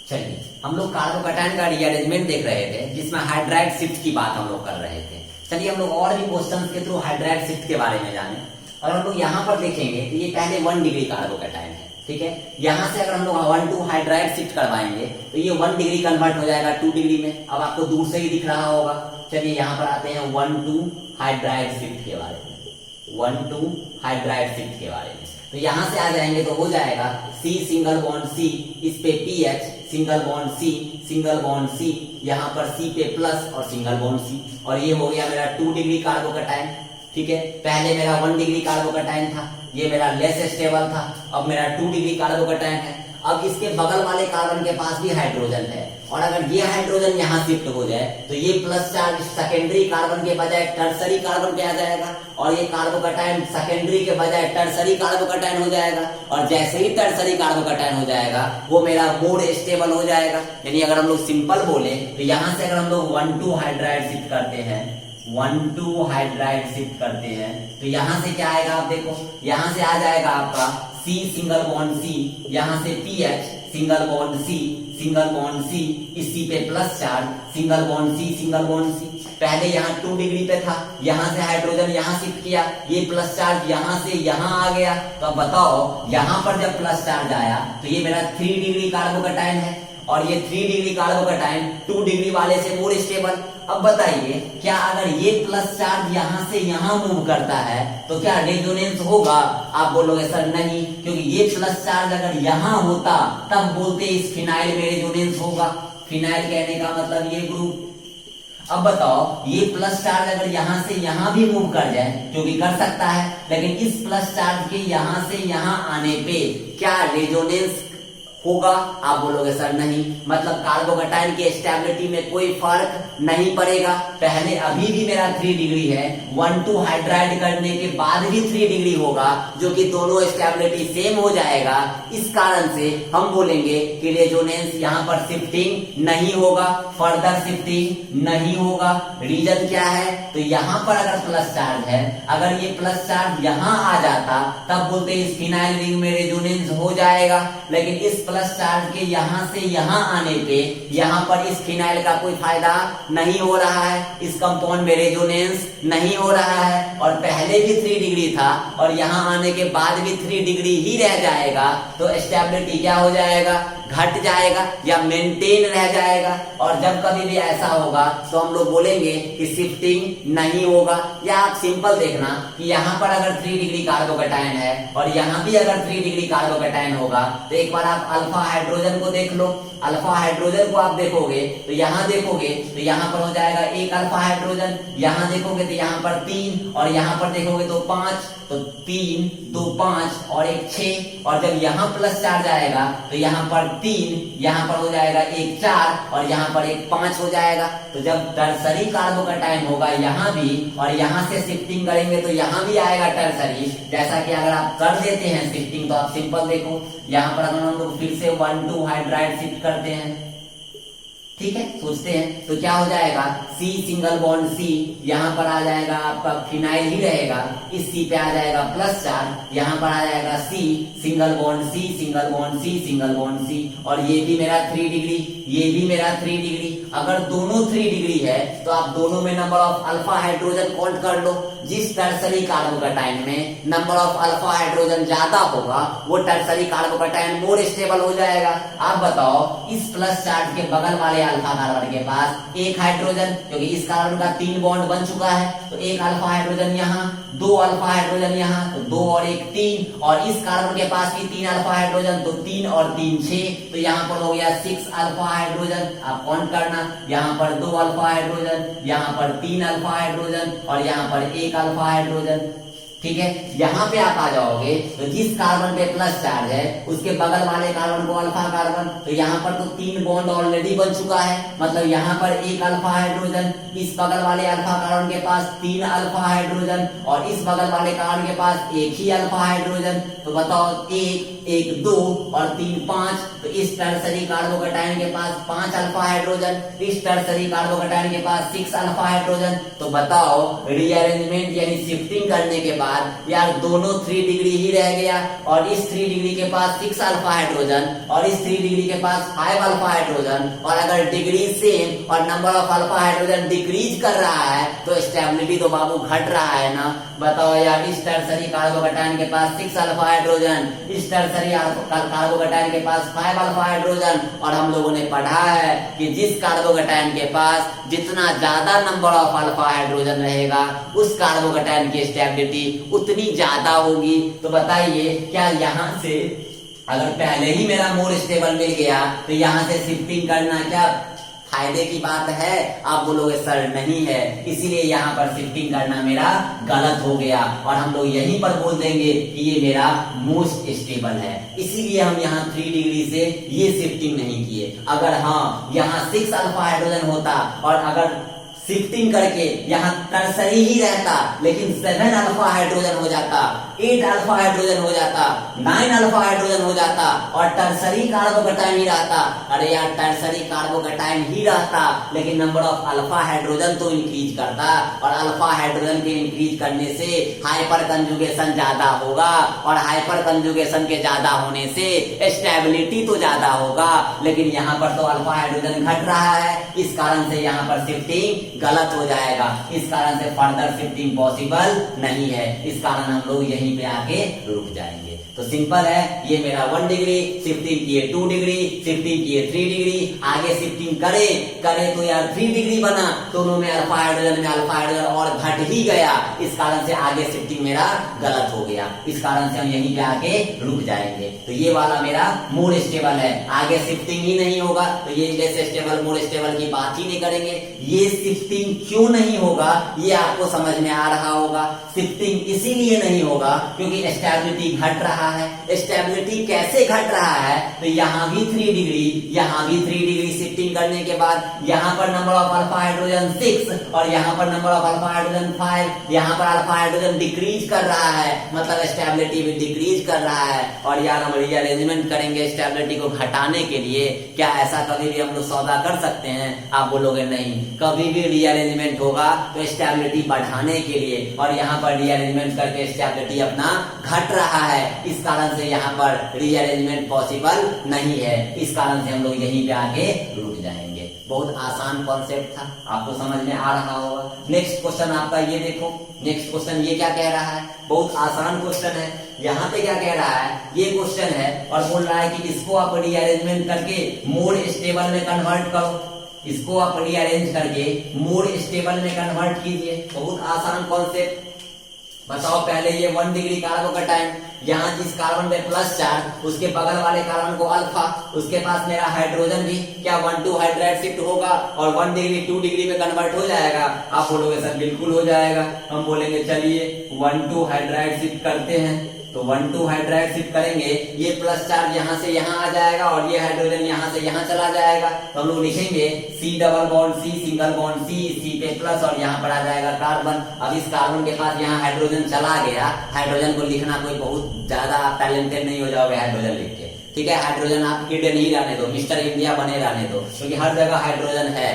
चलिए हम लोग कार्बोकैटायन का रीअरेंजमेंट देख रहे थे जिसमें हाइड्राइड शिफ्ट की बात हम लोग कर रहे थे। चलिए हम लोग और भी क्वेश्चंस के थ्रू हाइड्राइड शिफ्ट के बारे में जाने। और हम लोग यहाँ पर देखेंगे तो ये पहले 1 डिग्री कार्बोकैटायन है, ठीक है। यहाँ से अगर हम लोग 1 to हाइड्राइड शिफ्ट करवाएंगे तो ये 1 डिग्री कन्वर्ट हो जाएगा 2 डिग्री में। अब आपको दूर से ही दिख रहा होगा। चलिए यहाँ पर आते हैं 1 to हाइड्राइड शिफ्ट के बारे में। 1 to हाइड्राइड शिफ्ट के बारे में तो यहाँ से आ जाएंगे तो हो जाएगा C सिंगल बॉन्ड C, इस पे PH single bond C, single bond C, यहाँ पर C पे प्लस और सिंगल बॉन्ड C, और ये हो गया मेरा 2 डिग्री कार्बोकैटायन, ठीक है। पहले मेरा 1 डिग्री कार्बोकैटायन था, ये मेरा लेस स्टेबल था, अब मेरा 2 डिग्री कार्बोकैटायन है। अब इसके बगल वाले कार्बन के पास भी हाइड्रोजन है, और अगर ये हाइड्रोजन यहाँ शिफ्ट हो जाए तो ये प्लस चार्ज सेकेंडरी कार्बन के बजाय टर्सरी कार्बन पे आ जाएगा, और ये कार्बोकैटायन सेकेंडरी के बजाय टर्सरी कार्बोकैटायन हो जाएगा। और जैसे ही टर्सरी कार्बोकैटायन हो जाएगा वो मेरा मोर स्टेबल हो जाएगा। यानी अगर हम लोग सिंपल बोले तो यहाँ से अगर हम लोग 1 to हाइड्राइड शिफ्ट करते हैं, 1 to हाइड्राइड शिफ्ट करते हैं तो यहाँ से क्या आएगा आप देखो, यहाँ से आ जाएगा आपका C सिंगल बॉन्ड C, यहाँ से PH single bond C, single bond C, इस C पे plus charge, single bond C, single bond C। पहले यहाँ 2 डिग्री पे था, यहाँ से हाइड्रोजन यहाँ शिफ्ट किया, ये प्लस चार्ज यहाँ से यहाँ आ गया। तो अब बताओ यहाँ पर जब प्लस चार्ज आया तो ये मेरा 3 डिग्री कार्बोकैटायन है, और ये 3 डिग्री कार्बोकैटायन 2 डिग्री वाले से मोर स्टेबल। अब बताइए क्या अगर ये प्लस चार्ज यहाँ से यहाँ मूव करता है तो क्या रेजोनेंस होगा? आप बोलोगे सर नहीं, क्योंकि ये प्लस चार्ज अगर यहाँ होता तब बोलते इस फिनाइल में रेजोनेंस होगा। फिनाइल कहने का मतलब ये ग्रुप। अब बताओ ये प्लस चार्ज अगर यहाँ से यहाँ भी मूव कर जाए, क्योंकि कर सकता है, लेकिन इस प्लस चार्ज के यहाँ से यहाँ आने पे क्या रेजोनेंस होगा? आप बोलोगे सर नहीं, मतलब कार्बोकैटायन की स्टेबिलिटी में कोई फर्क नहीं पड़ेगा। पहले अभी भी मेरा 3 डिग्री है, 1 to हाइड्राइड करने के बाद भी 3 डिग्री होगा, जो कि दोनों स्टेबिलिटी सेम हो जाएगा। इस कारण से हम बोलेंगे कि रेजोनेंस यहाँ पर शिफ्टिंग नहीं होगा, फर्दर शिफ्टिंग नहीं होगा। रीजन क्या है? तो यहाँ पर अगर प्लस चार्ज है, अगर ये प्लस चार्ज यहाँ आ जाता तब बोलते इस फिनाइल रिंग में रेजोनेंस हो जाएगा, लेकिन इस प्लस चार्ज के यहाँ से यहाँ आने पे यहाँ पर इस फिनाइल का कोई फायदा नहीं हो रहा है, इस कंपाउंड में रेजोनेंस नहीं हो रहा है। और पहले भी 3 डिग्री था और यहाँ आने के बाद भी 3 डिग्री ही रह जाएगा, तो स्टेबिलिटी क्या हो जाएगा? घट जाएगा या मेंटेन रह जाएगा। और जब कभी भी ऐसा होगा तो हम लोग बोलेंगे कि शिफ्टिंग नहीं होगा। या आप सिंपल देखना कि यहाँ पर अगर 3 डिग्री कार्बोकैटायन है और यहाँ भी अगर 3 डिग्री कार्बोकैटायन होगा तो एक बार आप अल्फा हाइड्रोजन को देख लो। अल्फा हाइड्रोजन को आप देखोगे तो यहाँ देखोगे तो यहाँ पर हो जाएगा 1 अल्फा हाइड्रोजन, यहाँ देखोगे तो यहाँ पर 3, और यहाँ पर देखोगे तो 5, तो 3 2 5 और 1 6, और जब यहाँ प्लस चार्ज आएगा तो यहाँ पर 3, यहाँ पर हो जाएगा 1 4, और यहाँ पर 1 5 हो जाएगा। तो जब टर्सरी कार्बोकैटायन होगा यहाँ भी, और यहाँ से शिफ्टिंग करेंगे तो यहाँ भी आएगा टर्सरी। जैसा कि अगर आप कर देते हैं शिफ्टिंग तो आप सिंपल देखो, यहाँ पर अगर हम लोग फिर से 1 to हाइड्राइड शिफ्ट करते हैं, ठीक है, सोचते हैं तो क्या हो जाएगा? C सिंगल बॉन्ड C, यहाँ पर आ जाएगा आपका फिनाइल ही रहेगा, इस C पे आ जाएगा प्लस चार्ज, यहाँ पर आ जाएगा C single bond C, single bond C, single bond C, और ये भी मेरा 3 डिग्री, ये भी मेरा 3 डिग्री। अगर दोनों 3 डिग्री है तो आप दोनों में number of alpha hydrogen count कर लो। जिस टर्सरी कार्बोकैटायन में नंबर ऑफ अल्फा हाइड्रोजन ज्यादा होगा वो टर्सरी कार्बोकैटायन मोर स्टेबल हो जाएगा। आप बताओ इस प्लस चार्ज के बगल वाले अल्फा कार्बन के पास 1 हाइड्रोजन, क्योंकि इस कार्बन का 3 बॉन्ड बन चुका है, तो 1 अल्फा हाइड्रोजन यहाँ, 2 अल्फा हाइड्रोजन यहाँ, तो 2 और 1 3, और इस कार्बन के पास भी 3 अल्फा हाइड्रोजन, तो 3 और 3 6, तो यहाँ पर हो गया 6 अल्फा हाइड्रोजन। आप काउंट करना, यहाँ पर 2 अल्फा हाइड्रोजन, यहाँ पर 3 अल्फा हाइड्रोजन, और यहाँ पर 1 अल्फा हाइड्रोजन, ठीक है। यहाँ पे आप आ जाओगे तो जिस कार्बन पे प्लस चार्ज है उसके बगल वाले कार्बन को अल्फा कार्बन, तो यहाँ पर तो 3 बॉन्ड ऑलरेडी बन चुका है, मतलब यहाँ पर 1 अल्फा हाइड्रोजन, इस बगल वाले अल्फा कार्बन के पास 3 अल्फा हाइड्रोजन, और इस बगल वाले कार्बन के पास 1 ही अल्फा हाइड्रोजन। तो बताओ 1 1 2 और 3 5, तो इस टर्सरी कार्बोकैटायन के पास 5 अल्फा हाइड्रोजन, इस टर्सरी कार्बोकैटायन के पास 6 अल्फा हाइड्रोजन। तो बताओ रीअरेंजमेंट यानी शिफ्टिंग करने के बाद यार दोनों 3 डिग्री ही रह गया, और इस 3 डिग्री के पास 6 अल्फा हाइड्रोजन और इस 3 डिग्री के पास 5 अल्फा हाइड्रोजन, और अगर डिग्री सेम और number of alpha hydrogen decrease कर रहा है तो स्टेबिलिटी तो बाबू घट रहा है ना। बताओ यार इस टर्सरी कार्बोकैटायन के पास 6 अल्फा हाइड्रोजन, इस टर्सरी कार्बोकैटायन के पास 5 अल्फा हाइड्रोजन, और हम लोगों ने पढ़ा है कि जिस कार्बोकैटायन के पास जितना ज्यादा नंबर ऑफ अल्फा हाइड्रोजन रहेगा उस कार्बोकैटायन की स्टेबिलिटी उतनी ज्यादा होगी। तो बताइए क्या यहाँ से अगर पहले ही मेरा मोर स्टेबल मिल गया तो यहाँ से शिफ्टिंग करना क्या फायदे की बात है? आप बोलोगे सर नहीं है, इसीलिए यहाँ पर शिफ्टिंग करना मेरा गलत हो गया, और हम लोग यहीं पर बोल देंगे कि ये मेरा मोस्ट स्टेबल है, इसीलिए हम यहाँ 3 डिग्री से ये शिफ्टिंग नहीं किए। अगर हाँ यहाँ 6 अल्फा हाइड्रोजन होता और अगर शिफ्टिंग करके यहाँ टर्सरी ही रहता लेकिन 7 अल्फा हाइड्रोजन हो जाता, 8 अल्फा हाइड्रोजन हो जाता, 9 अल्फा हाइड्रोजन हो जाता और टर्सरी कार्बोकैटायन ही रहता। अरे यार टर्सरी कार्बोकैटायन ही रहता लेकिन नंबर ऑफ अल्फा हाइड्रोजन तो इंक्रीज करता, और अल्फा हाइड्रोजन के इंक्रीज करने से हाइपर कंजुगेशन ज्यादा होगा, और हाइपर कंजुगेशन के ज्यादा होने से स्टेबिलिटी तो ज्यादा होगा। लेकिन यहाँ पर तो अल्फा हाइड्रोजन घट रहा है, इस कारण से यहाँ पर शिफ्टिंग गलत हो जाएगा, इस कारण से फर्दर शिफ्टिंग पॉसिबल नहीं है, इस कारण हम लोग यहीं पे आके रुक जाएंगे। तो सिंपल है, ये मेरा 1 डिग्री शिफ्टिंग किए 2 डिग्री शिफ्टिंग किए 3 डिग्री, आगे शिफ्टिंग करे तो यार 3 डिग्री बना, दोनों में अल्फा हाइड्रोजन और घट ही गया, इस कारण से आगे शिफ्टिंग मेरा गलत हो गया, इस कारण से हम यहीं पे आके रुक जाएंगे। तो ये वाला मेरा मोर स्टेबल है, आगे शिफ्टिंग ही नहीं होगा, तो ये लेस स्टेबल मोर स्टेबल की बात ही नहीं करेंगे। ये शिफ्टिंग क्यों नहीं होगा ये आपको समझ में आ रहा होगा। शिफ्टिंग इसीलिए नहीं होगा क्योंकि स्टेबिलिटी घट रहा है। स्टेबिलिटी कैसे घट रहा है? तो यहाँ भी 3 डिग्री, यहाँ भी 3 डिग्री शिफ्टिंग करने के बाद यहाँ पर नंबर ऑफ अल्फा हाइड्रोजन 6 और यहाँ पर नंबर ऑफ अल्फा हाइड्रोजन 5, यहाँ पर अल्फा हाइड्रोजन डिक्रीज कर रहा है, मतलब स्टेबिलिटी भी डिक्रीज कर रहा है। और यार हम रीअरेंजमेंट करेंगे स्टेबिलिटी को घटाने के लिए, क्या ऐसा कभी भी हम लोग सौदा कर सकते हैं? आप बोलोगे नहीं, कभी भी रीअरेंजमेंट होगा तो स्टेबिलिटी बढ़ाने के लिए, और यहाँ पर रीअरेंजमेंट करके स्टेबिलिटी अपना घट रहा है, इस कारण से यहाँ पर रीअरेंजमेंट पॉसिबल नहीं है, इस कारण से हम लोग यहीं पे आके रुक जाएंगे। बहुत आसान कॉन्सेप्ट था, आपको समझ में आ रहा होगा। नेक्स्ट क्वेश्चन आपका ये देखो, नेक्स्ट क्वेश्चन ये क्या कह रहा है, बहुत आसान क्वेश्चन है। यहाँ पे क्या कह रहा है, ये क्वेश्चन है और बोल रहा है कि इसको आप रीअरेंजमेंट करके मोर स्टेबल में कन्वर्ट करो, इसको आप रीअरेंज करके मोर स्टेबल में कन्वर्ट कीजिए। बहुत आसान कॉन्सेप्ट। बताओ पहले ये 1 डिग्री कार्बोकैटायन, यहाँ जिस कार्बन पे प्लस चार्ज उसके बगल वाले कार्बन को अल्फा, उसके पास मेरा हाइड्रोजन भी क्या 1,2 हाइड्राइड शिफ्ट होगा और 1 डिग्री 2 डिग्री में कन्वर्ट हो जाएगा? आप बोलोगे सर बिल्कुल हो जाएगा। हम बोलेंगे चलिए 1,2 हाइड्राइड शिफ्ट करते हैं, तो 1,2 हाइड्राइड शिफ्ट करेंगे, ये प्लस चार्ज यहाँ से यहाँ आ जाएगा और ये हाइड्रोजन यहाँ से यहाँ चला जाएगा, तो हम लोग लिखेंगे C double bond C single bond C पे प्लस और यहाँ पर आ जाएगा कार्बन। अब इस कार्बन के पास यहाँ हाइड्रोजन चला गया, हाइड्रोजन को लिखना कोई बहुत ज्यादा टैलेंटेड नहीं हो जाओगे हाइड्रोजन लिख के, ठीक है? हाइड्रोजन आप हिडन ही रहने दो, मिस्टर इंडिया बने रहने दो, क्योंकि हर जगह हाइड्रोजन है,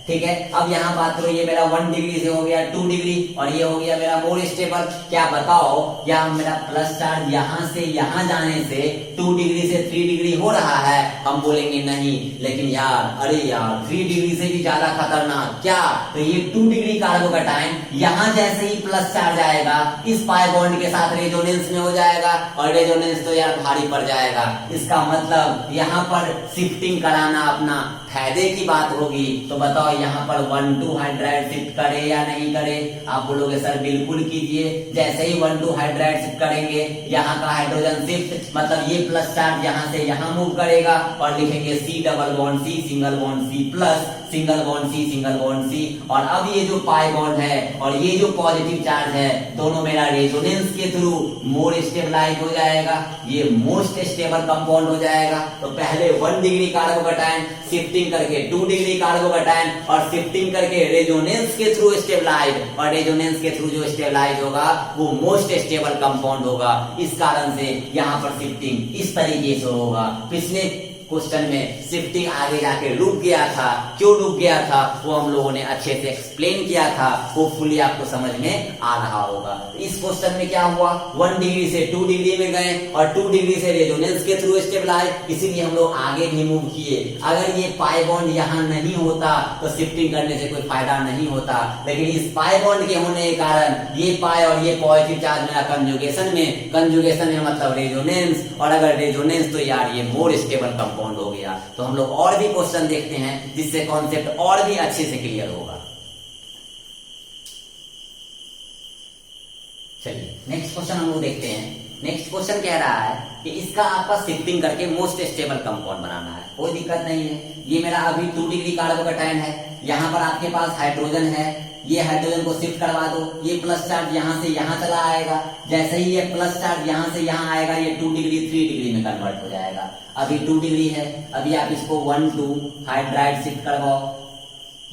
ठीक है? अब यहाँ बात करो, ये मेरा 1 डिग्री से हो गया 2 डिग्री और ये हो गया मेरा मोर स्टेबल। क्या बताओ, या मेरा प्लस चार्ज यहाँ से यहाँ जाने से 2 डिग्री से 3 डिग्री हो रहा है? हम बोलेंगे नहीं, लेकिन यार अरे यार 3 डिग्री से भी ज्यादा खतरनाक क्या? तो ये 2 डिग्री कार्बोकैटायन यहाँ जैसे ही प्लस चार्ज आएगा इस पाई बॉन्ड के साथ रेजोनेंस में हो जाएगा, और रेजोनेंस तो यार भारी पड़ जाएगा। इसका मतलब यहाँ पर शिफ्टिंग कराना अपना फायदे की बात होगी। तो बताओ यहाँ पर 1,2 हाइड्राइड शिफ्ट करे या नहीं करे? आप बोलोगे सर बिल्कुल कीजिए। जैसे ही 1,2 हाइड्राइड शिफ्ट करेंगे, यहाँ का हाइड्रोजन शिफ्ट मतलब ये प्लस चार्ज यहाँ से यहाँ मूव करेगा और लिखेंगे C double bond C single bond C plus single bond C, और अब ये जो पाई बॉन्ड है और ये जो पॉजिटिव चार्ज है दोनों मेरा रेजोनेंस के थ्रू मोर स्टेबलाइज हो जाएगा, ये मोस्ट स्टेबल कंपाउंड हो जाएगा। तो पहले 1 डिग्री कार्बोकैटायन शिफ्टिंग करके 2 डिग्री कार्बोकैटायन और शिफ्टिंग करके रेजोनेंस के थ्रू स्टेबलाइज, और रेजोनेंस के थ्रू जो स्टेबलाइज होगा वो मोस्ट स्टेबल कंपाउंड होगा। इस कारण से यहाँ पर शिफ्टिंग इस तरीके से होगा। पिछले क्वेश्चन में शिफ्टिंग आगे जाके रुक गया था, क्यों रुक गया था वो हम लोगों ने अच्छे से एक्सप्लेन किया था, वो फुली आपको समझ में आ रहा होगा। इस क्वेश्चन में क्या हुआ, 1 डिग्री से 2 डिग्री में गए और 2 डिग्री से रेजोनेंस के थ्रू स्टेबलाइज, इसीलिए हम लोग आगे भी मूव किए। अगर ये पाई बॉन्ड यहाँ नहीं होता तो शिफ्टिंग करने से कोई फायदा नहीं होता, लेकिन इस पाई बॉन्ड के होने के कारण ये पाई और ये पॉजिटिव चार्ज मेरा कंजुगेशन में मतलब रेजोनेंस, और अगर रेजोनेंस तो यार ये मोर स्टेबल कंपाउंड हो गया। तो हम लोग और भी क्वेश्चन देखते हैं जिससे कॉन्सेप्ट और भी अच्छे से क्लियर होगा। चलिए नेक्स्ट क्वेश्चन हम लोग देखते हैं। नेक्स्ट क्वेश्चन कह रहा है कि इसका आपका शिफ्टिंग करके मोस्ट स्टेबल कंपाउंड बनाना है। कोई दिक्कत नहीं है, ये मेरा अभी 2 डिग्री कार्बोकैटायन है, यहाँ पर आपके पास हाइड्रोजन है, ये हाइड्रोजन को शिफ्ट करवा दो, ये प्लस चार्ज यहाँ से यहाँ चला आएगा, जैसे ही ये प्लस चार्ज यहाँ से यहाँ आएगा ये 2 डिग्री 3 डिग्री में कन्वर्ट हो जाएगा। अभी 2 डिग्री है, अभी आप इसको 1 2 हाइड्राइड शिफ्ट करवाओ,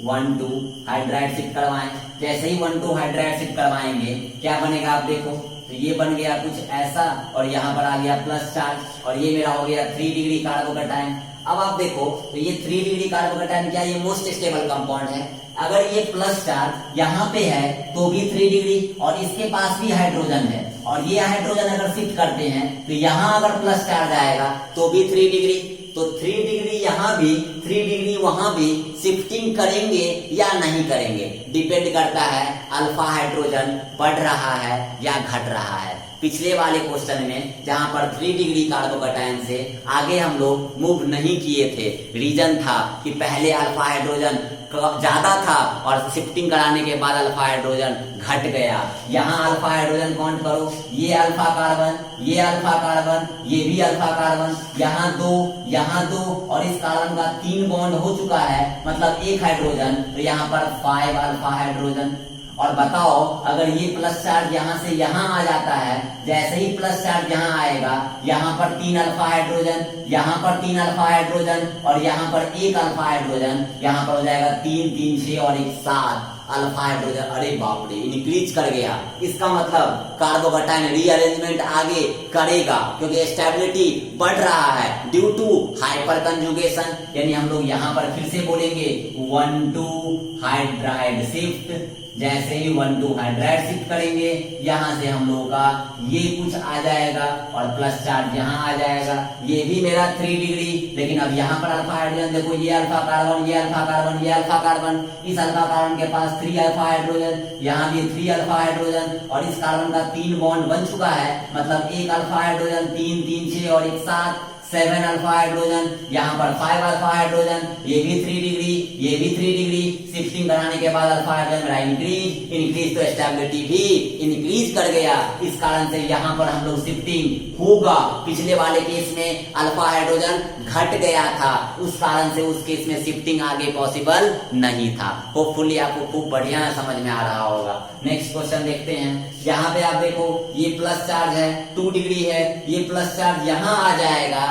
1 2 हाइड्राइड शिफ्ट करवाएं। जैसे ही 1 2 हाइड्राइड शिफ्ट करवाएंगे क्या बनेगा आप देखो, तो ये बन गया कुछ ऐसा, और यहाँ पर आ गया प्लस चार्ज, और ये मेरा हो गया 3 डिग्री कार्बोकैटायन। अब आप देखो तो ये 3 डिग्री कार्बोकैटायन क्या, ये मोस्ट स्टेबल कंपाउंड है। अगर ये प्लस चार्ज यहाँ पे है तो भी 3 डिग्री, और इसके पास भी हाइड्रोजन है, और ये हाइड्रोजन अगर शिफ्ट करते हैं तो यहाँ अगर प्लस चार्ज आएगा तो भी 3 डिग्री, तो 3 डिग्री यहाँ भी 3 डिग्री वहां भी शिफ्टिंग करेंगे या नहीं करेंगे, डिपेंड करता है अल्फा हाइड्रोजन बढ़ रहा है या घट रहा है। पिछले वाले क्वेश्चन में जहां पर 3 डिग्री कार्बोकैटायन से आगे हम लोग मूव नहीं किए थे, रीजन था कि पहले अल्फा हाइड्रोजन ज्यादा था और शिफ्टिंग कराने के बाद अल्फा हाइड्रोजन घट गया। यहाँ अल्फा हाइड्रोजन काउंट करो, ये अल्फा कार्बन, ये अल्फा कार्बन, ये भी अल्फा कार्बन, यहाँ 2 और इस कार्बन का 3 बॉन्ड हो चुका है, मतलब 1 हाइड्रोजन, तो यहाँ पर 5 अल्फा हाइड्रोजन। और बताओ अगर ये प्लस चार्ज यहाँ से यहाँ आ जाता है, जैसे ही प्लस चार्ज यहाँ आएगा यहाँ पर 3 अल्फा हाइड्रोजन, यहाँ पर 3 अल्फा हाइड्रोजन, और यहाँ पर 1 अल्फा हाइड्रोजन, यहाँ पर हो जाएगा 3 3 6 और 1 7 अल्फा हाइड्रोजन। अरे बाप रे, इंक्रीज कर गया। इसका मतलब कार्बोकैटायन रीअरेंजमेंट आगे करेगा क्योंकि स्टेबिलिटी बढ़ रहा है ड्यू टू हाइपर कंजुगेशन। यानी हम लोग यहाँ पर फिर से बोलेंगे 1 2 हाइड्राइड शिफ्ट, जैसे ही 1 2 हाइड्राइड शिफ्ट करेंगे यहाँ से हम लोगों का ये कुछ आ जाएगा और प्लस चार्ज यहाँ आ जाएगा, ये भी मेरा 3 डिग्री, लेकिन अब यहाँ पर अल्फा हाइड्रोजन देखो, ये अल्फा कार्बन, ये अल्फा कार्बन, ये अल्फा कार्बन, इस अल्फा कार्बन के पास 3 अल्फा हाइड्रोजन, यहाँ भी 3 अल्फा हाइड्रोजन, और इस कार्बन का 3 बॉन्ड बन चुका है, मतलब 1 अल्फा हाइड्रोजन, 3 3 6 और 1 7 7 अल्फा हाइड्रोजन, यहाँ पर 5 अल्फा हाइड्रोजन, ये भी 3 डिग्री, ये भी 3 डिग्री। शिफ्टिंग कराने के बाद अल्फा हाइड्रोजन मेरा इंक्रीज तो स्टेबिलिटी भी इंक्रीज कर गया। इस कारण से यहाँ पर हम लोग शिफ्टिंग होगा। पिछले वाले केस में अल्फा हाइड्रोजन घट गया था, उस कारण से उस केस में शिफ्टिंग आगे पॉसिबल नहीं था। होपफुली आपको खूब बढ़िया समझ में आ रहा होगा। नेक्स्ट क्वेश्चन देखते हैं। यहाँ पे आप देखो ये प्लस चार्ज है, 2 डिग्री है, ये प्लस चार्ज यहाँ आ जाएगा,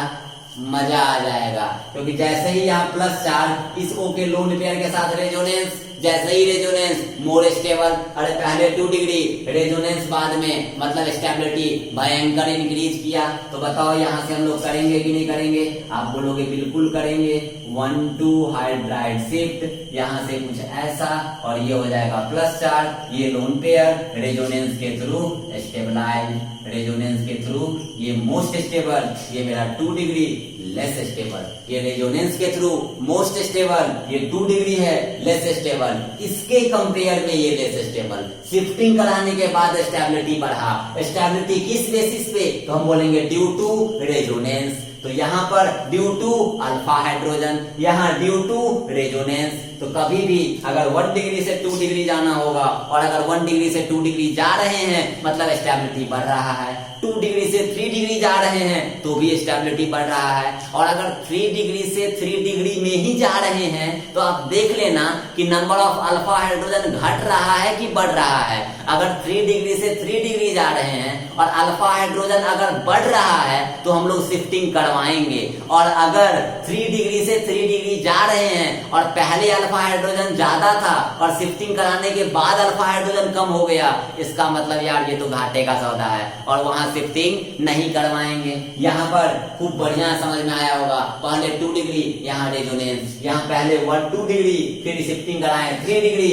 मजा आ जाएगा क्योंकि जैसे ही यहाँ प्लस चार्ज इस O के लोन पेयर के साथ रेजोनेंस, जैसे ही रेजोनेंस मोर स्टेबल, अरे पहले 2 डिग्री रेजोनेंस बाद में मतलब स्टेबिलिटी भयंकर इंक्रीज किया। तो बताओ यहाँ से हम लोग करेंगे कि नहीं करेंगे? आप बोलोगे बिल्कुल करेंगे। 1 2 हाइड्राइड शिफ्ट, यहाँ से कुछ ऐसा, और ये हो जाएगा प्लस चार्ज, ये लोन पेयर रेजोनेंस के थ्रू स्टेबलाइज, रेजोनेंस के थ्रू ये मोस्ट स्टेबल, ये मेरा 2 डिग्री लेस स्टेबल, ये रेजोनेंस के थ्रू मोस्ट स्टेबल, ये 2 डिग्री है लेस स्टेबल, इसके कंपेयर में ये लेस स्टेबल। शिफ्टिंग कराने के बाद स्टेबिलिटी बढ़ा, स्टेबिलिटी किस बेसिस पे? तो हम बोलेंगे ड्यू टू रेजोनेंस। तो यहाँ पर ड्यू टू अल्फा हाइड्रोजन, यहाँ ड्यू टू रेजोनेंस। तो कभी भी अगर 1 डिग्री से 2 डिग्री जाना होगा और अगर 1 डिग्री से 2 डिग्री जा रहे हैं मतलब स्टेबिलिटी बढ़ रहा है। 2 डिग्री से 3 डिग्री जा रहे हैं तो भी स्टेबिलिटी बढ़ रहा है, और अगर 3 डिग्री से 3 डिग्री में ही जा रहे हैं तो आप देख लेना कि नंबर ऑफ अल्फा हाइड्रोजन घट रहा है कि बढ़ रहा है। अगर 3 डिग्री से 3 डिग्री जा रहे हैं और अल्फा हाइड्रोजन अगर बढ़ रहा है तो हम लोग शिफ्टिंग करवाएंगे, और अगर 3 डिग्री से 3 डिग्री जा रहे हैं और पहले अल्फा हाइड्रोजन ज्यादा था और शिफ्टिंग कराने के बाद अल्फा हाइड्रोजन कम हो गया, इसका मतलब यार ये तो घाटे का सौदा है और वहां शिफ्टिंग नहीं करवाएंगे। यहाँ पर खूब बढ़िया समझ में आया होगा, पहले 2 डिग्री यहाँ रेजोनेंस, यहाँ पहले 2 डिग्री फिर शिफ्टिंग कराएं 3 डिग्री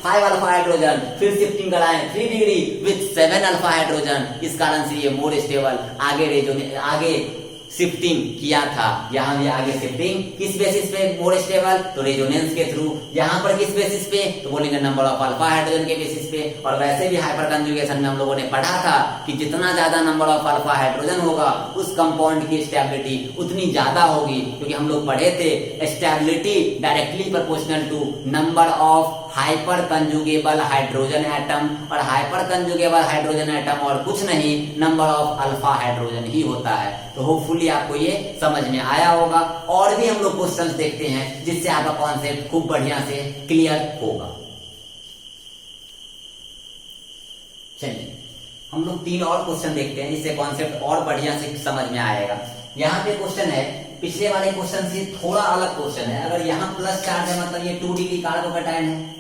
5 अल्फा हाइड्रोजन, फिर शिफ्टिंग कराएं 3 डिग्री विथ 7 अल्फा हाइड्रोजन। इस कारण से ये मोर स्टेबल आगे शिफ्टिंग किया था। यहाँ भी आगे शिफ्टिंग किस बेसिस पे मोर स्टेबल, तो रेजोनेंस के थ्रू। यहाँ पर किस बेसिस पे, तो बोलेंगे नंबर ऑफ अल्फा हाइड्रोजन के बेसिस पे। और वैसे भी हाइपर कंजुगेशन में हम लोगों ने पढ़ा था कि जितना ज्यादा नंबर ऑफ अल्फा हाइड्रोजन होगा उस कंपाउंड की स्टेबिलिटी उतनी ज्यादा होगी, क्योंकि हम लोग पढ़े थे stability directly proportional to number of hyper conjugable hydrogen atom, और हाइपर कंजुगेबल हाइड्रोजन एटम और कुछ नहीं नंबर ऑफ अल्फा हाइड्रोजन ही होता है। तो होपफुली आपको ये समझ में आया होगा। और भी हम लोग क्वेश्चंस देखते हैं जिससे आपका कॉन्सेप्ट खूब बढ़िया से क्लियर होगा। चलिए हम लोग 3 और क्वेश्चन देखते हैं जिससे कॉन्सेप्ट और बढ़िया से समझ में आएगा। यहाँ पे क्वेश्चन है, पिछले वाले क्वेश्चन से थोड़ा अलग क्वेश्चन है। अगर यहाँ प्लस चार्ज है मतलब ये 2 डिग्री कार्बोकैटायन है,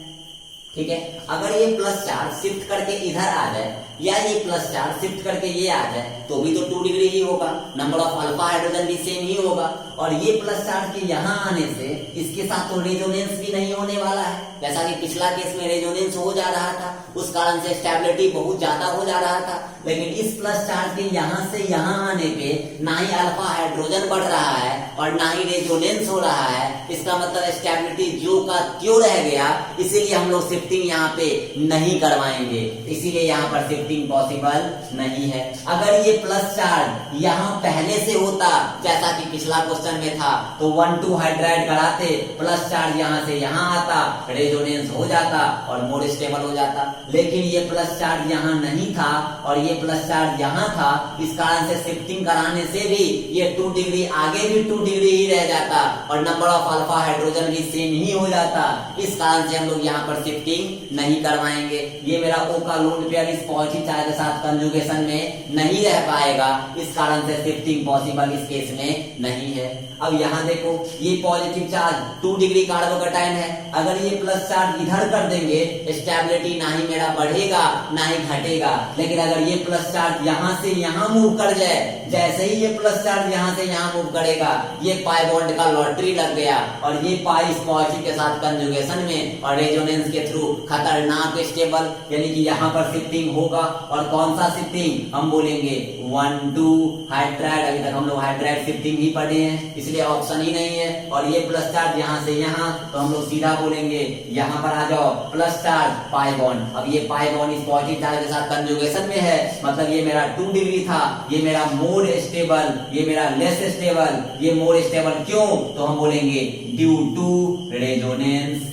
ठीक है। अगर ये प्लस चार्ज शिफ्ट करके इधर आ जाए या ये प्लस चार्ज शिफ्ट करके ये आ जाए तो भी तो 2 डिग्री ही होगा, नंबर ऑफ अल्फा हाइड्रोजन भी सेम ही होगा। और ये प्लस चार्ज के यहाँ आने से इसके साथ तो रेजोनेंस भी नहीं होने वाला है, जैसा कि पिछला केस में रेजोनेंस हो जा रहा था, उस कारण से स्टेबिलिटी बहुत ज्यादा हो जा रहा था। लेकिन इस प्लस चार्ज के यहाँ से यहाँ आने पे ना ही अल्फा हाइड्रोजन बढ़ रहा है और ना ही रेजोनेंस हो रहा है। इसका मतलब स्टेबिलिटी जो का त्यों रह गया, इसीलिए हम लोग शिफ्टिंग यहाँ पे नहीं करवाएंगे, इसीलिए यहाँ पर शिफ्टिंग पॉसिबल नहीं है। अगर ये प्लस चार्ज यहाँ पहले से होता जैसा कि पिछला क्वेश्चन में था तो 1,2 हाइड्राइड कराते, प्लस चार्ज यहाँ से यहाँ आता, रेजोनेंस हो जाता और मोर स्टेबल हो जाता। लेकिन ये प्लस चार्ज यहाँ नहीं था और ये प्लस चार्ज यहाँ था, इस कारण से शिफ्टिंग कराने से भी ये 2 डिग्री आगे भी 2 डिग्री ही रह जाता और नंबर ऑफ अल्फा हाइड्रोजन भी सेम ही हो जाता। इस कारण से हम लोग यहाँ पर शिफ्टिंग नहीं करवाएंगे। ये मेरा O का लोन पेयर इस पॉजिटिव चार्ज के साथ कंजुगेशन में नहीं रह पाएगा, इस कारण से शिफ्टिंग पॉसिबल इस केस में नहीं है। अब यहाँ देखो ये पॉजिटिव चार्ज 2 डिग्री कार्बोकैटायन है, अगर ये प्लस चार्ज इधर कर देंगे स्टेबिलिटी ना ही मेरा बढ़ेगा ना ही घटेगा। लेकिन अगर ये प्लस चार्ज यहाँ से यहाँ मूव कर जाए, जैसे ही ये प्लस चार्ज यहाँ से यहाँ मूव करेगा ये पाई बॉन्ड का लॉटरी लग गया और ये पाई इस पॉजिटिव के साथ कंजुगेशन में और रेजोनेंस के थ्रू खतरनाक स्टेबल, यानी कि यहाँ पर शिफ्टिंग होगा। और कौन सा शिफ्टिंग, हम बोलेंगे 1,2 हाइड्राइड। अभी तक हम लोग हाइड्राइड शिफ्टिंग ही पढ़े हैं इसलिए ऑप्शन ही नहीं है। और ये प्लस चार्ज यहाँ से यहाँ तो हम लोग सीधा बोलेंगे यहाँ पर आ जाओ प्लस चार्ज पाई बॉन्ड। अब ये पाई बॉन्ड इस पॉजिटिव चार्ज के साथ कंजुगेशन में है, मतलब ये मेरा 2 डिग्री था, ये मेरा मोर स्टेबल, ये मेरा लेस स्टेबल, ये मोर स्टेबल क्यों, तो हम बोलेंगे ड्यू टू रेजोनेंस।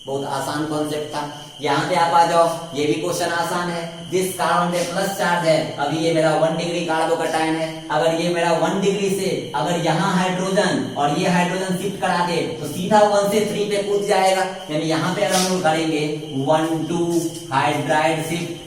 बहुत आसान कॉन्सेप्ट था। यहाँ पे आप आ जाओ, ये भी क्वेश्चन आसान है। जिस कार्बन पे प्लस चार्ज है, अभी ये मेरा 1 डिग्री कार्बोकैटायन है, अगर ये मेरा 1 डिग्री से अगर यहाँ हाइड्रोजन और ये हाइड्रोजन शिफ्ट करा दे तो सीधा 1 से 3 पे कूद जाएगा। यानी यहाँ पे अगर हम लोग करेंगे 1,2 हाइड्राइड शिफ्ट,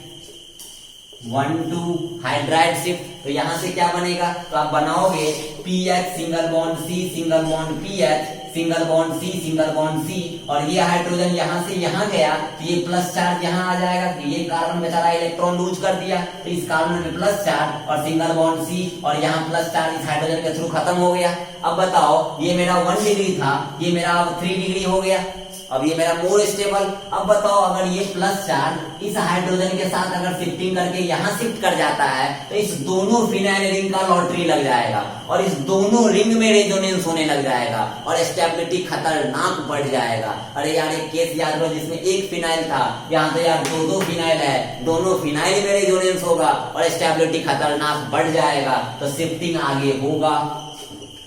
1,2 हाइड्राइड शिफ्ट, तो यहाँ से क्या बनेगा, तो आप बनाओगे PH single bond C single bond PH single bond C single bond C, और ये हाइड्रोजन यहाँ से यहाँ गया तो ये प्लस चार्ज यहाँ आ जाएगा। तो ये कार्बन बेचारा इलेक्ट्रॉन लूज कर दिया तो इस कार्बन में प्लस चार्ज और सिंगल बॉन्ड C और यहाँ प्लस चार्ज इस हाइड्रोजन के थ्रू खत्म हो गया। अब बताओ ये मेरा 1 डिग्री था, ये मेरा अब 3 डिग्री हो गया, अब ये मेरा मोर स्टेबल। अब बताओ अगर ये प्लस चार्ज इस हाइड्रोजन के साथ अगर शिफ्टिंग करके यहाँ शिफ्ट कर जाता है तो इस दोनों फिनाइल रिंग का लॉटरी लग जाएगा और इस दोनों रिंग में रेजोनेंस होने लग जाएगा और स्टेबिलिटी खतरनाक बढ़ जाएगा। अरे यार एक केस याद करो जिसमें एक फिनाइल था, यहाँ तो यार 2 फिनाइल है, दोनों फिनाइल में रेजोनेंस होगा और स्टेबिलिटी खतरनाक बढ़ जाएगा, तो शिफ्टिंग आगे होगा।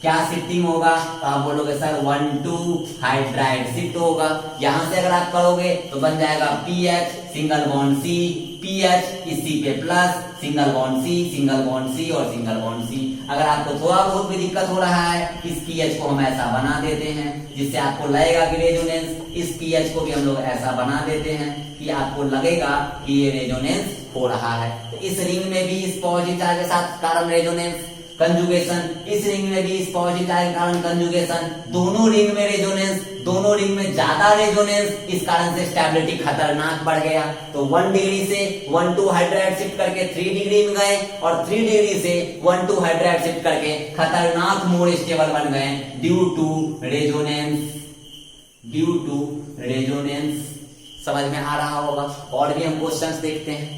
क्या शिफ्टिंग होगा? तो आप बोलोगे सर 1,2 हाइड्राइड शिफ्ट होगा। यहां से अगर आप करोगे तो बन जाएगा PH single bond C, PH इस सी पे plus single bond C, single bond C और सिंगल बॉन्ड सी। अगर आपको थोड़ा बहुत भी दिक्कत हो रहा है, इस पीएच को हम ऐसा बना देते हैं जिससे आपको लगेगा कि रेजोनेंस, इस पीएच को भी हम लोग ऐसा बना देते हैं कि आपको लगेगा कि ये रेजोनेंस हो रहा है। तो इस रिंग में भी इस पॉजिटिव चार्ज के साथ कारण रेजोनेंस, कंजुगेशन, इस रिंग में भी इस पॉजिटिव चार्ज के कारण कंजुगेशन, दोनों रिंग में रेजोनेंस, दोनों रिंग में ज्यादा रेजोनेंस, इस कारण से स्टेबिलिटी खतरनाक बढ़ गया। तो 1 डिग्री से 1,2 हाइड्राइड शिफ्ट करके 3 डिग्री में गए और 3 डिग्री से 1,2 हाइड्राइड शिफ्ट करके खतरनाक मोर स्टेबल बन गए due to resonance, due to resonance. समझ में आ रहा होगा। और भी हम क्वेश्चंस देखते हैं।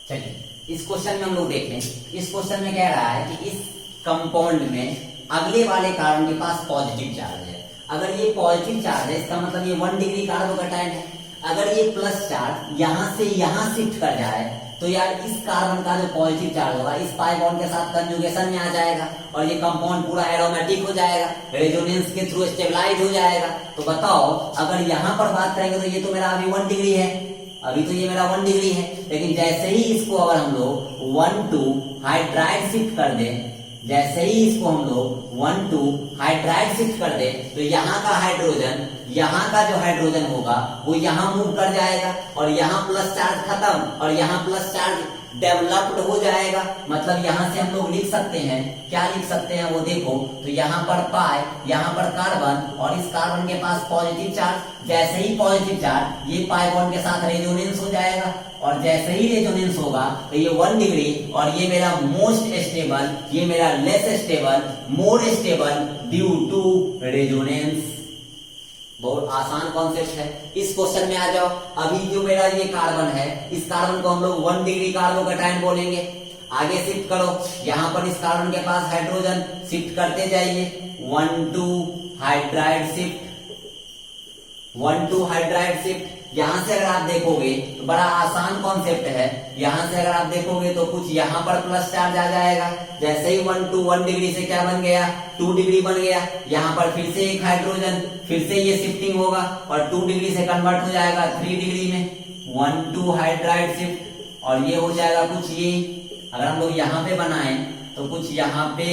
चलिए इस क्वेश्चन में हम लोग देखें। इस क्वेश्चन में कह रहा है कि इस कंपाउंड में अगले वाले कार्बन के पास पॉजिटिव चार्ज है। अगर ये पॉजिटिव चार्ज है इसका मतलब ये 1 डिग्री कार्बोकैटायन है। अगर ये प्लस चार्ज यहां से यहां शिफ्ट कर जाए तो यार इस कार्बन का जो पॉजिटिव चार्ज होगा इस पाई बॉन्ड के साथ कंजुगेशन में आ जाएगा और ये कंपाउंड पूरा एरोमेटिक हो जाएगा, रेजोनेंस के थ्रू स्टेबलाइज हो जाएगा। तो बताओ अगर यहां पर बात करेंगे तो ये तो मेरा अभी 1 डिग्री है, अभी तो ये मेरा 1 डिग्री है, लेकिन जैसे ही इसको अगर हम लोग 1,2 हाइड्राइड शिफ्ट कर दें, जैसे ही इसको हम लोग 1,2 हाइड्राइड शिफ्ट कर दें तो यहाँ का हाइड्रोजन, यहाँ का जो हाइड्रोजन होगा वो यहाँ मूव कर जाएगा और यहाँ प्लस चार्ज खत्म और यहाँ प्लस चार्ज डेवलप्ड हो जाएगा। मतलब यहाँ से हम लोग लिख सकते हैं, क्या लिख सकते हैं वो देखो। तो यहाँ पर पाई, यहाँ पर कार्बन और इस कार्बन के पास पॉजिटिव चार्ज, जैसे ही पॉजिटिव चार्ज ये पाई बॉन्ड के साथ रेजोनेंस हो जाएगा और जैसे ही रेजोनेंस होगा तो ये 1 डिग्री और ये मेरा मोस्ट स्टेबल, ये मेरा less stable, more stable due to resonance. बहुत आसान कॉन्सेप्ट है। इस क्वेश्चन में आ जाओ। अभी जो मेरा ये कार्बन है इस कार्बन को हम लोग 1 डिग्री कार्बोकैटायन बोलेंगे। आगे शिफ्ट करो, यहाँ पर इस कार्बन के पास हाइड्रोजन शिफ्ट करते जाइए, 1,2 हाइड्राइड शिफ्ट, 1,2 हाइड्राइड शिफ्ट। यहां से अगर आप देखोगे तो बड़ा आसान कॉन्सेप्ट है। यहां से अगर आप देखोगे तो कुछ यहां पर प्लस चार्ज आ जाएगा। जैसे ही 1 डिग्री से क्या बन गया, 2 डिग्री बन गया। यहाँ पर फिर से एक हाइड्रोजन, फिर से ये शिफ्टिंग होगा और 2 डिग्री से कन्वर्ट हो जाएगा 3 डिग्री में, 1,2 हाइड्राइड शिफ्ट और ये हो जाएगा कुछ ये। अगर हम लोग यहाँ पे बनाए तो कुछ यहाँ पे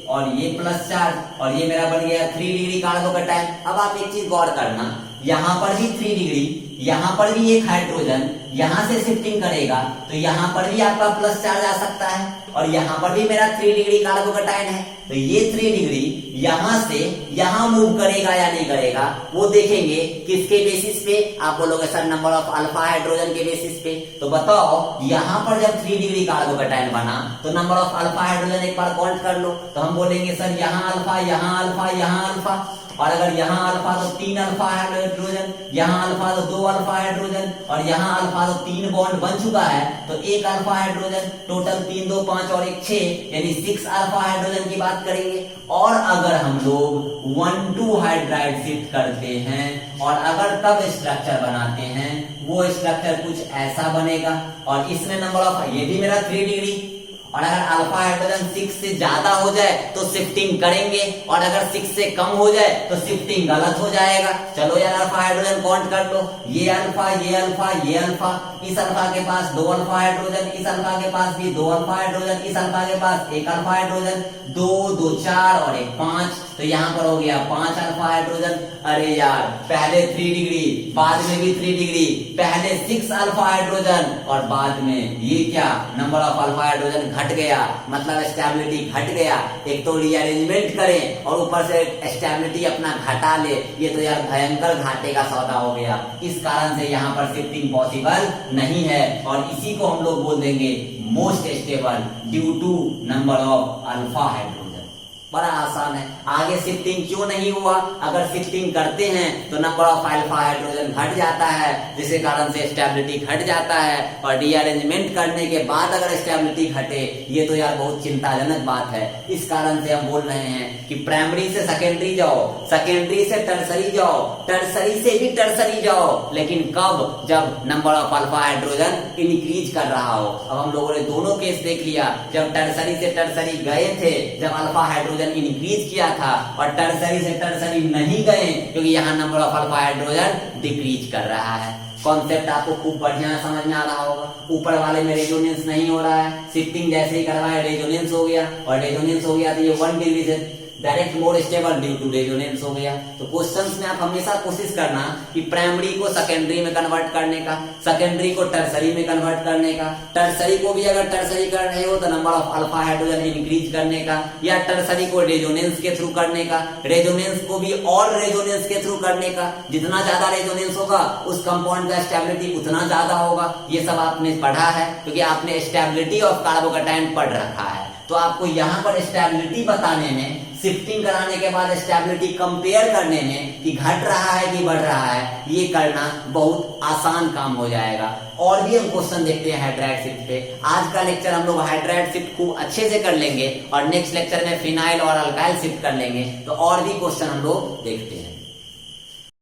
और ये प्लस चार्ज और ये मेरा बन गया 3 डिग्री कार्बोकैटायन। अब आप एक चीज गौर करना, यहाँ पर भी 3 डिग्री, यहाँ पर भी एक हाइड्रोजन यहाँ से शिफ्टिंग करेगा तो यहाँ पर भी आपका प्लस चार्ज आ सकता है और यहाँ पर भी मेरा 3 डिग्री कार्बोकैटायन है। तो ये 3 डिग्री यहाँ से यहाँ मूव करेगा या नहीं करेगा वो देखेंगे। किसके बेसिस पे? आप बोलोगे sir number of alpha hydrogen के बेसिस पे। तो बताओ यहाँ पर जब 3 डिग्री कार्बोकैटायन बना तो नंबर ऑफ अल्फा हाइड्रोजन एक बार काउंट कर लो। तो हम बोलेंगे सर यहाँ अल्फा, यहाँ अल्फा, यहाँ अल्फा, और अगर यहाँ अल्फा तो 3 अल्फा हाइड्रोजन, यहाँ अल्फा तो 2 अल्फा हाइड्रोजन और यहाँ अल्फा तो 3 बॉन्ड बन चुका है तो 1 अल्फा हाइड्रोजन, टोटल 3, 2, 5 और 1, 6 यानी 6 अल्फा हाइड्रोजन की बात करेंगे। और अगर हम लोग 1,2 हाइड्राइड शिफ्ट करते हैं और अगर तब स्ट्रक्चर बनाते हैं वो स्ट्रक्चर कुछ ऐसा बनेगा और इसमें नंबर ऑफ, ये भी मेरा 3 डिग्री और अगर अल्फा हाइड्रोजन 6 से ज्यादा हो जाए तो शिफ्टिंग करेंगे और अगर 6 से कम हो जाए तो शिफ्टिंग गलत हो जाएगा। चलो यार अल्फा हाइड्रोजन काउंट कर लो, ये अल्फा, ये अल्फा, ये अल्फा, इस अल्फा के पास 2 अल्फा हाइड्रोजन, इस अल्फा के पास भी 2 अल्फा हाइड्रोजन, इस अल्फा के पास 1 अल्फा हाइड्रोजन, 2, 2, 4 और 1, 5। तो यहाँ पर हो गया 5 अल्फा हाइड्रोजन। अरे यार पहले 3 डिग्री, बाद में भी 3 डिग्री, पहले 6 अल्फा हाइड्रोजन और बाद में ये क्या, नंबर ऑफ अल्फा हाइड्रोजन घट गया, मतलब स्टेबिलिटी घट गया। एक तो रीअरेंजमेंट करें और ऊपर से स्टेबिलिटी अपना घटा ले, ये तो यार भयंकर घाटे का सौदा हो गया। इस कारण से यहाँ पर शिफ्टिंग पॉसिबल नहीं है और इसी को हम लोग बोल देंगे most stable due to number of alpha hydrogen. बड़ा आसान है। आगे शिफ्टिंग क्यों नहीं हुआ? अगर शिफ्टिंग करते हैं तो नंबर ऑफ अल्फा हाइड्रोजन घट जाता है, जिसके कारण से स्टेबिलिटी घट जाता है। और रीअरेंजमेंट करने के बाद अगर स्टेबिलिटी घटे, ये तो यार बहुत चिंताजनक बात है। इस कारण से हम बोल रहे हैं कि प्राइमरी से सेकेंडरी जाओ, सेकेंडरी से टर्सरी जाओ, टर्सरी से भी टर्सरी जाओ, लेकिन कब? जब number of alpha hydrogen increase कर रहा हो। अब हम लोगों ने दोनों केस देख लिया, जब टर्सरी से टर्सरी गए थे, जब अल्फा हाइड्रोजन इंक्रीज किया था, और टर्सरी से टर्सरी नहीं गए क्योंकि यहाँ number of alpha hydrogen decrease कर रहा है। कॉन्सेप्ट आपको खूब बढ़िया समझ में आ रहा होगा। ऊपर वाले में रेजोनेंस नहीं हो रहा है, शिफ्टिंग जैसे ही करवाया रेजोनेंस हो गया, और रेजोनेंस हो गया तो ये 1 डिग्री से direct more stable due to resonance हो गया। तो क्वेश्चंस में आप हमेशा कोशिश करना कि प्राइमरी को सेकेंडरी में कन्वर्ट करने का, सेकेंडरी को टर्सरी में कन्वर्ट करने का, टर्सरी को भी अगर टर्सरी कर रहे हो तो number of alpha hydrogen increase करने का, या टर्सरी को रेजोनेंस के थ्रू करने का, रेजोनेंस को भी और रेजोनेंस के थ्रू करने का। जितना ज्यादा रेजोनेंस होगा उस कंपाउंड का स्टेबिलिटी उतना ज्यादा होगा। ये सब आपने पढ़ा है क्योंकि आपने स्टेबिलिटी ऑफ कार्बोकैटायन पढ़ रखा है। तो आपको यहाँ पर स्टेबिलिटी बताने में, शिफ्टिंग कराने के बाद स्टेबिलिटी कंपेयर करने में कि घट रहा है कि बढ़ रहा है, ये करना बहुत आसान काम हो जाएगा। और भी हम क्वेश्चन देखते हैं हाइड्राइड शिफ्ट पे। आज का लेक्चर हम लोग हाइड्राइड शिफ्ट खूब अच्छे से कर लेंगे और नेक्स्ट लेक्चर में फिनाइल और अल्काइल शिफ्ट कर लेंगे। तो और भी क्वेश्चन हम लोग देखते हैं।